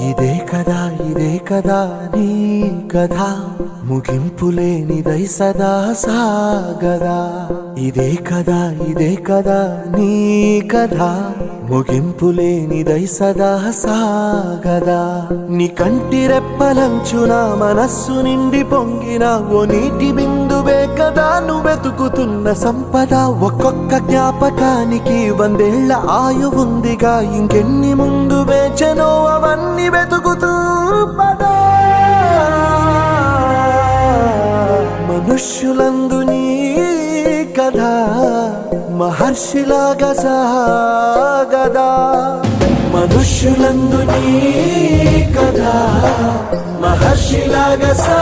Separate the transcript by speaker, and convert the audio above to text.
Speaker 1: ఇదే కదా నీ కథ ముగింపులేనిదై సదా సాగదా. ఇదే కదా నీ కథ ముగింపులేనిదై సదా సాగదా. నీ కంటి రెప్పలంచున మనస్సు నిండి పొంగిన ఓ నీటి బిందువే కదా నువ్వెతుకుతున్న సంపద. ఒక్కొక్క జ్ఞాపకానికి 100 ఏళ్ల ఆయువుందిగా, ఇంకెన్ని ముందు వేచనో అవన్నీ వెతుకుతూ పదా. మనుష్యులందు నీ కథ మహర్షిలాగా సాగదా. మనుష్యులందు నీ కథ మహర్షిలాగా సాగదా.